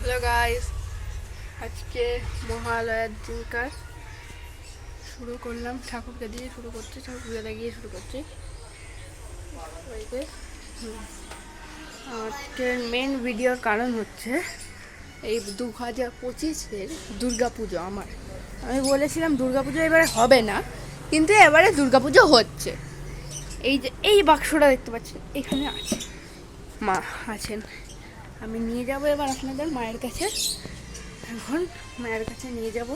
Hello guys, আজকে মহালয়ার দিনকার শুরু করলাম। ঠাকুরকে দিয়ে শুরু করছি, ঠাকুর পুজো লাগিয়ে শুরু করছি। আজকের মেন ভিডিওর কারণ হচ্ছে এই 2025-এর দুর্গাপুজো। আমি বলেছিলাম দুর্গাপুজো এবারে হবে না, কিন্তু এবারে দুর্গাপুজো হচ্ছে। এই যে এই বাক্সটা দেখতে পাচ্ছেন, এখানে আছে মা আছেন। আমি নিয়ে যাবো এবার আপনাদের মায়ের কাছে। এখন মায়ের কাছে নিয়ে যাব।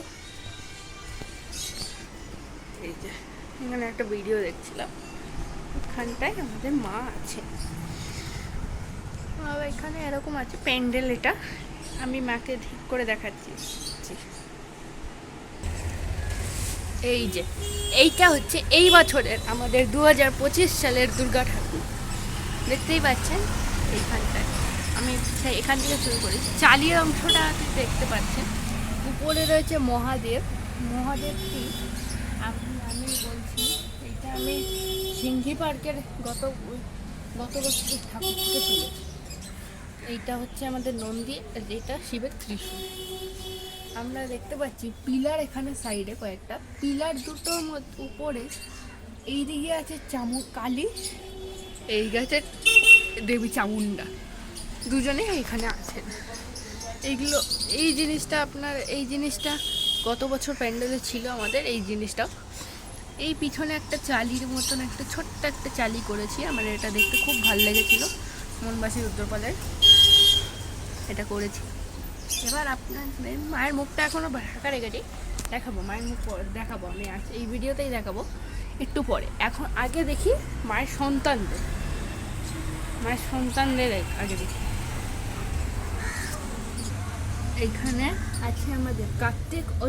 এই যে এখানে একটা ভিডিও দেখছিলাম, ওখানটায় আমাদের মা আছে। এখানে এরকম আছে প্যান্ডেল। এটা আমি মাকে ঠিক করে দেখাচ্ছি। এই যে এইটা হচ্ছে এই বছরের আমাদের 2025 সালের দুর্গা ঠাকুর। দেখতেই পাচ্ছেন এইখানটায়। আমি এখান থেকে শুরু করি। চালিয়ে অংশটা দেখতে পাচ্ছেন, উপরে রয়েছে মহাদেবটি আমি বলছি। এইটা আমি সিংহি পার্কের গত বছরের ঠাকুর থেকে তুলেছি। এইটা হচ্ছে আমাদের নন্দী, যেটা শিবের ত্রিশূল। আমরা দেখতে পাচ্ছি পিলার এখানে সাইডে কয়েকটা পিলার, দুটোর উপরে এই দিকে আছে কালী, এই গাছের দেবী চামুন্ডা, দুজনে এখানে আছেন। এই জিনিসটা গত বছর প্যান্ডেলে ছিল আমাদের। এই জিনিসটা এই পিছনে একটা চালির মতন একটা ছোট্ট একটা চালি করেছি। আমার এটা দেখতে খুব ভালো লেগেছিল, মনবাসী রুদ্রপালের এটা করেছি। এবার আপনাদের মায়ের মুখটা এখনও ঢাকা রেখেছি, দেখাবো মায়ের মুখ দেখাবো। আমি এই ভিডিওতেই দেখাবো একটু পরে। এখন আগে দেখি মায়ের সন্তানদের আগে দেখি। এইখানে আছে আমাদের কার্তিক ও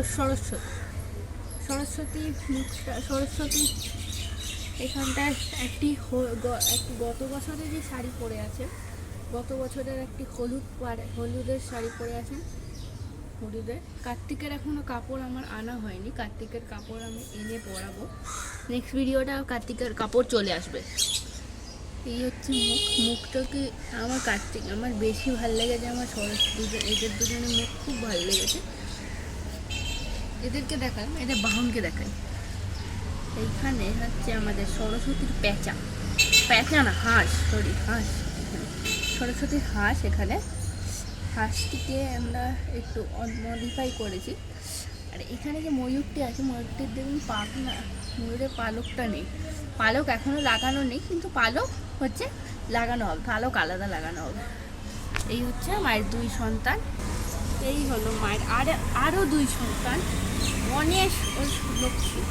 সরস্বতী এখানটায় একটি গত বছরের যে শাড়ি পরে আছে, গত বছরের একটি হলুদের শাড়ি পরে আছেন। কার্তিকের এখনো কাপড় আমার আনা হয়নি, কার্তিকের কাপড় আমি এনে পরাবো। নেক্সট ভিডিওটা কার্তিকের কাপড় চলে আসবে। এই হচ্ছে মুখটাকে আমার বেশি ভালো লেগেছে। আমার এদের দুজনের মুখ খুব ভালো লেগেছে। এদেরকে দেখাই, এদের বাহনকে দেখাই। এইখানে হচ্ছে আমাদের সরস্বতীর প্যাঁচা না হাঁস, সরস্বতীর হাঁস। এখানে হাঁসটিকে আমরা একটু মডিফাই করেছি। আর এখানে যে ময়ূরটি আছে, ময়ূরটির দেখুন ময়ূরের পালকটা নেই। পালক এখনও লাগানো নেই, কিন্তু পালক হচ্ছে লাগানো হবে, পালক আলাদা লাগানো হবে। এই হচ্ছে মায়ের দুই সন্তান। এই হলো মায়ের আরও দুই সন্তান, গণেশ ও লক্ষ্মী।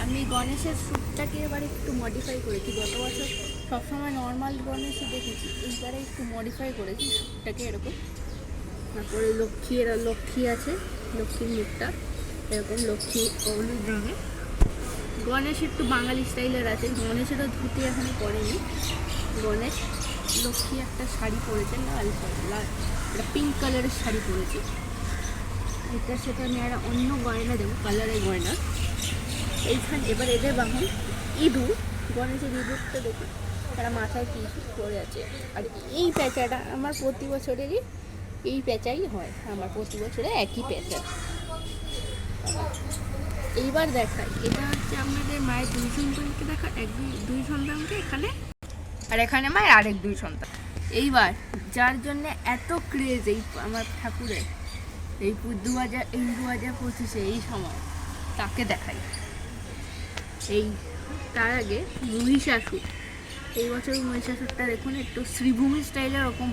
আমি গণেশের স্যুটটাকে এবার একটু মডিফাই করেছি। গত বছর সবসময় নর্মাল গণেশই দেখেছি, এইবারে একটু মডিফাই করেছি স্যুটটাকে এরকম। তারপরে লক্ষ্মী আছে, লক্ষ্মীর মুখটা এরকম, লক্ষ্মী হলুদ রঙে। গণেশ একটু বাঙালি স্টাইলের আছে, গণেশেরও ধুতি এখনো পরেনি। গণেশ লক্ষ্মী একটা শাড়ি পরেছে, একটা পিঙ্ক কালারের শাড়ি পরেছে। এটার সাথে আমি একটা অন্য গয়না দেবো, কালারের গয়না। এইখানে এবার এদের বাহন ইঁদুর, গণেশের ইঁদুরটা দেখুন, তারা মাথায় কি পরে আছে। আর এই প্যাঁচাটা আমার প্রতি বছরেরই এই প্যাঁচাই হয়, আমার প্রতি বছরে একই প্যাঁচা। এইবার দেখাই, এটা হচ্ছে আমাদের মায়ের দুই সন্তানকে দুই সন্তানকে এখানে, আর এখানে মায়ের আরেক দুই সন্তান। এইবার যার জন্য এত ক্রেজ এই আমার ঠাকুরের, এই 2025-এ এই সময়, তাকে দেখাই। তার আগে মহিষাসুর, এই বছর মহিষাসুরটা দেখুন একটু শ্রীভূমি স্টাইলের ওরকম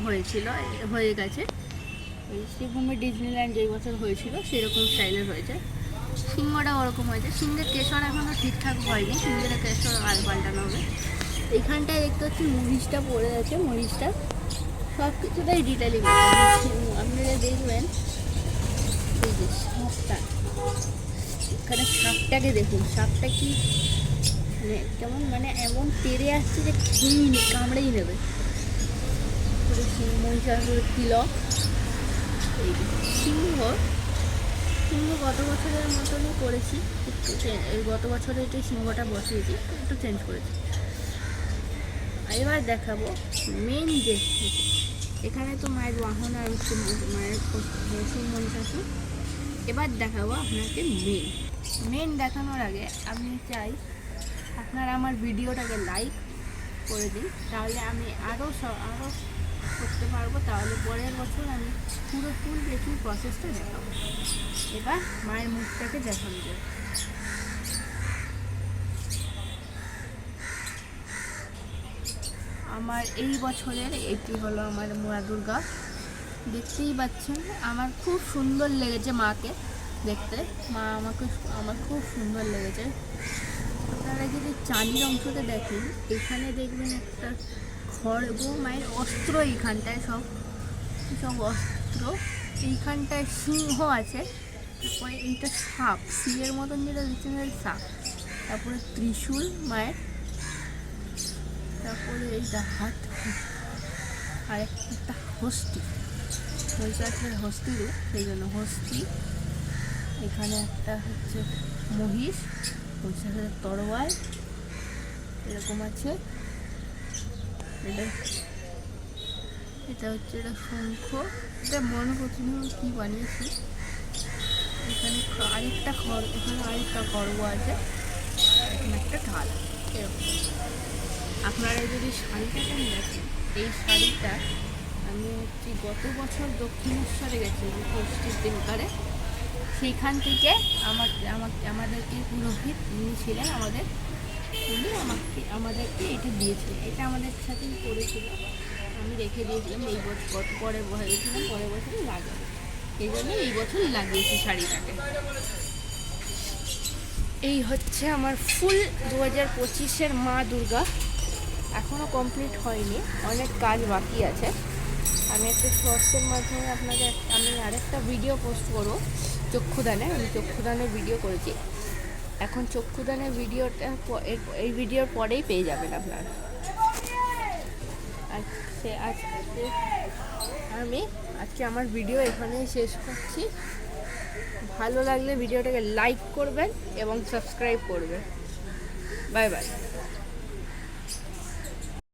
হয়ে গেছে। এই শ্রীভূমি ডিজনিল্যান্ড যেই বছর হয়েছিল সেরকম স্টাইলের হয়েছে। সিংহটা ওরকম হয়েছে। সিংহের কেশর এখনও ঠিকঠাক হয়নি, সিংহের কেশর আর পাল্টানো হবে। এইখানটায় দেখতে হচ্ছে মহিষটা পড়ে আছে। মহিষটা সব কিছুটাই ডিটেলিং আপনারা দেখবেন। এই যে সাপটা, এখানে সাপটাকে দেখুন, সাপটা কি কেমন এমন তেড়ে আসছে যে কামড়েই নেবে। মহিষাসুরের তিলক। এই সিংহ গত বছরের মতনই করেছি, একটু গত বছরে একটু সিংহটা বসিয়েছি, একটু চেঞ্জ করেছি। এবার দেখাবো মেন যে এখানে তো মায়ের বাহন আর হচ্ছে মায়ের রসুন মনসাসু। এবার দেখাবো আপনাকে মেন দেখানোর আগে আমি চাই আপনারা আমার ভিডিওটাকে লাইক করে দিন, তাহলে আমি আরও করতে পারবো। তাহলে পরের বছর আমি পুরো ফুল বেকিং প্রসেসটা দেখাবো। এবার মায়ের মুখটাকে দেখানো যায়। আমার এই বছরের এটি হলো আমার মা দুর্গা। দেখতেই পাচ্ছেন আমার খুব সুন্দর লেগেছে মাকে দেখতে। আমার খুব সুন্দর লেগেছে। আপনারা যদি চাঁদির অংশতে দেখেন, এখানে দেখবেন একটা খড়গ মায়ের অস্ত্র, এইখানটায় সব অস্ত্র, এইখানটায় সিংহ আছে, তারপরে এইটা সাপ, সিংহের মতন যেটা দিচ্ছেন সাপ, তারপরে ত্রিশূল মায়ের, তারপরে এইটা হাত আর একটা হস্তি, মহিষাসুরের হস্তি রূপ, সেই জন্য হস্তি। এখানে একটা হচ্ছে মহিষ, মহিষাসুরের তরোয়াল এরকম আছে। এটা হচ্ছে এটা শঙ্খ, এটা মনে করছি কী বানিয়েছি। এখানে আরেকটা খড়গ আছে, এখানে একটা ঢাল এরকম। আপনারা যদি শাড়িটা দেখেন, এই শাড়িটা আমি হচ্ছে গত বছর দক্ষিণেশ্বরে গেছি ষষ্ঠীর দিনকারে, সেইখান থেকে আমাদেরকে পুরোহিত যিনি ছিলেন আমাদেরকে এটা দিয়েছিলেন। এটা আমাদের সাথেই করেছিল, আমি রেখে দিয়েছিলাম। এই বছর পরের বছরই লাগাবো, এই জন্য এই বছর লাগিয়েছি শাড়িটাকে। এই হচ্ছে আমার ফুল 2025-এর মা দুর্গা। এখনও কমপ্লিট হয়নি, অনেক কাজ বাকি আছে। আমি একটা শর্টসের মাধ্যমে আমি আরেকটা ভিডিও পোস্ট করবো চক্ষুদানে। আমি চক্ষুদানের ভিডিও করেছি, এখন চক্ষুদানের ভিডিওটা এই ভিডিওর পরেই পেয়ে যাবেন আপনারা। আজকে আমার ভিডিও এখানেই শেষ করছি। ভালো লাগলে ভিডিওটাকে লাইক করবেন এবং সাবস্ক্রাইব করবেন। Bye bye.